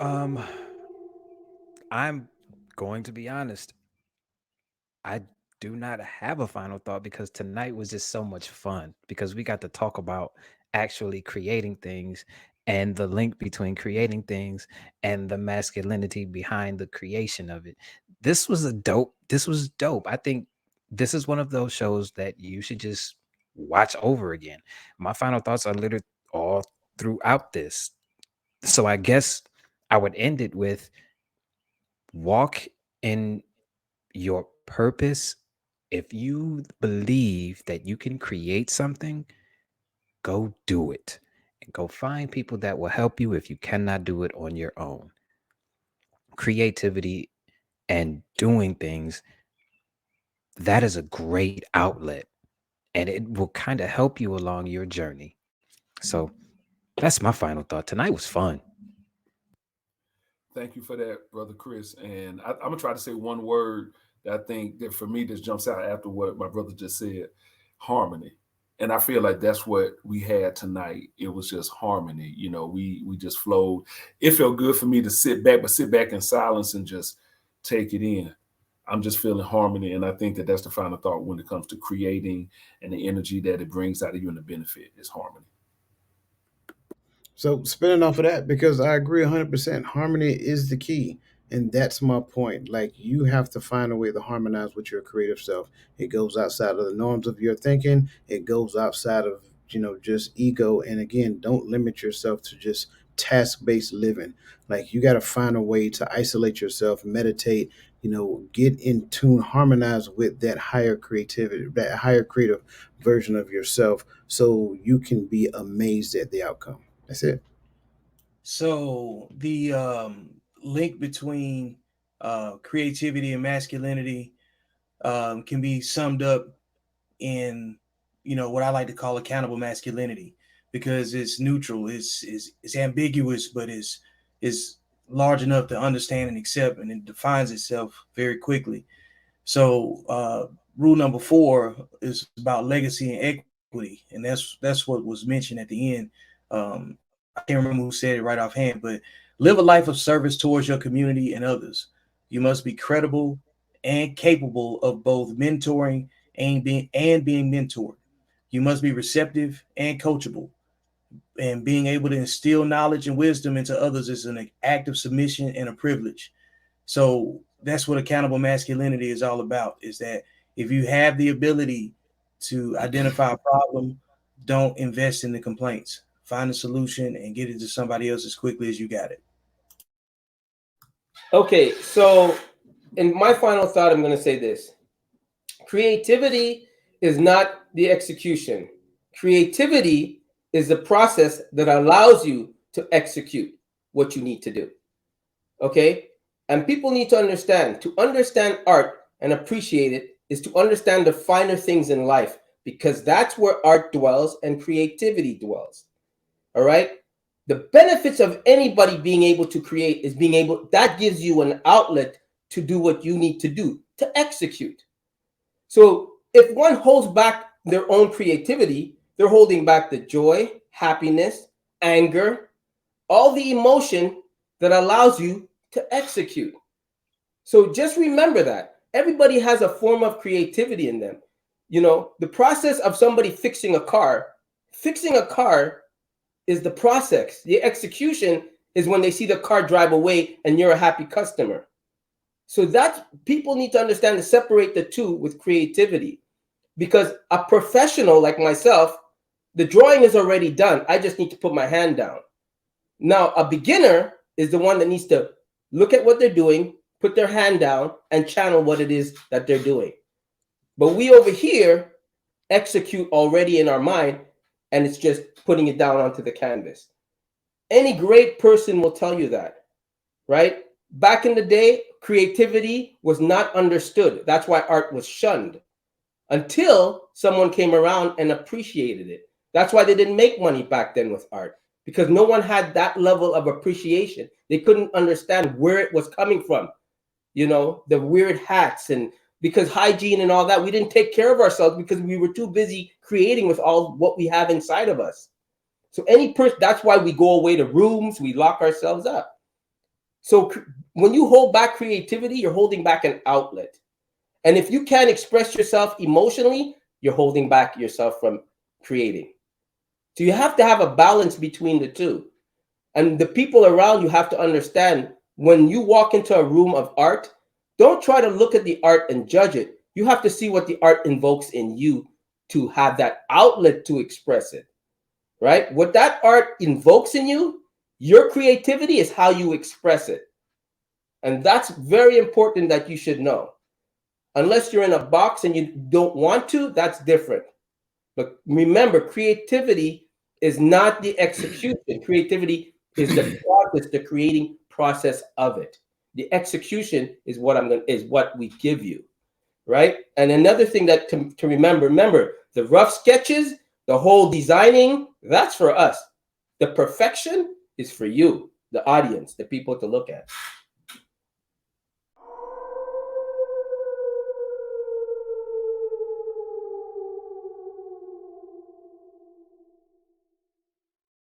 Um, I'm going to be honest. I do not have a final thought because tonight was just so much fun because we got to talk about actually creating things and the link between creating things and the masculinity behind the creation of it. This was dope. I think this is one of those shows that you should just watch over again. My final thoughts are literally all throughout this. So I guess I would end it with walk in your purpose. If you believe that you can create something, go do it and go find people that will help you if you cannot do it on your own. Creativity and doing things, that is a great outlet and it will kind of help you along your journey. So that's my final thought. Tonight was fun. Thank you for that, brother Chris. And I'm gonna try to say one word that I think that for me just jumps out after what my brother just said: harmony. And I feel like that's what we had tonight. It was just harmony. We just flowed. It felt good for me to sit back, but sit back in silence and just take it in. I'm just feeling harmony, and I think that that's the final thought when it comes to creating and the energy that it brings out of you and the benefit is harmony. So spinning off of that, because I agree 100%, harmony is the key. And that's my point. Like, you have to find a way to harmonize with your creative self. It goes outside of the norms of your thinking. It goes outside of, just ego. And again, don't limit yourself to just task-based living. Like, you got to find a way to isolate yourself, meditate, get in tune, harmonize with that higher creativity, that higher creative version of yourself, so you can be amazed at the outcome. That's it. So the link between creativity and masculinity can be summed up in what I like to call accountable masculinity, because it's neutral, it's ambiguous, but is large enough to understand and accept, and it defines itself very quickly. So rule number 4 is about legacy and equity, and that's what was mentioned at the end. I can't remember who said it right offhand, but live a life of service towards your community and others. You must be credible and capable of both mentoring and being mentored. You must be receptive and coachable, and being able to instill knowledge and wisdom into others is an act of submission and a privilege. So that's what accountable masculinity is all about, is that if you have the ability to identify a problem, don't invest in the complaints. Find a solution and get it to somebody else as quickly as you got it. Okay, so in my final thought, I'm going to say this: creativity is not the execution. Creativity is the process that allows you to execute what you need to do. Okay? And people need to understand art and appreciate it is to understand the finer things in life, because that's where art dwells and creativity dwells. All right? The benefits of anybody being able to create is that gives you an outlet to do what you need to do, to execute. So if one holds back their own creativity, they're holding back the joy, happiness, anger, all the emotion that allows you to execute. So just remember that everybody has a form of creativity in them. The process of somebody fixing a car is the process. The execution is when they see the car drive away and you're a happy customer. So that people need to understand, to separate the two with creativity. Because a professional like myself, the drawing is already done. I just need to put my hand down. Now, a beginner is the one that needs to look at what they're doing, put their hand down, and channel what it is that they're doing. But we over here execute already in our mind, and it's just putting it down onto the canvas. Any great person will tell you that, right? Back in the day, creativity was not understood. That's why art was shunned until someone came around and appreciated it. That's why they didn't make money back then with art, because no one had that level of appreciation. They couldn't understand where it was coming from. The weird hats, and because hygiene and all that, we didn't take care of ourselves because we were too busy creating with all what we have inside of us. So any person, that's why we go away to rooms, we lock ourselves up. So when you hold back creativity, you're holding back an outlet. And if you can't express yourself emotionally, you're holding back yourself from creating. So you have to have a balance between the two. And the people around you have to understand, when you walk into a room of art, don't try to look at the art and judge it. You have to see what the art invokes in you to have that outlet to express it, right? What that art invokes in you, your creativity is how you express it. And that's very important that you should know. Unless you're in a box and you don't want to, that's different. But remember, creativity is not the execution. Creativity is the process, the creating process of it. The execution is what we give you, right? And another thing that to remember, the rough sketches, the whole designing, that's for us. The perfection is for you, the audience, the people to look at.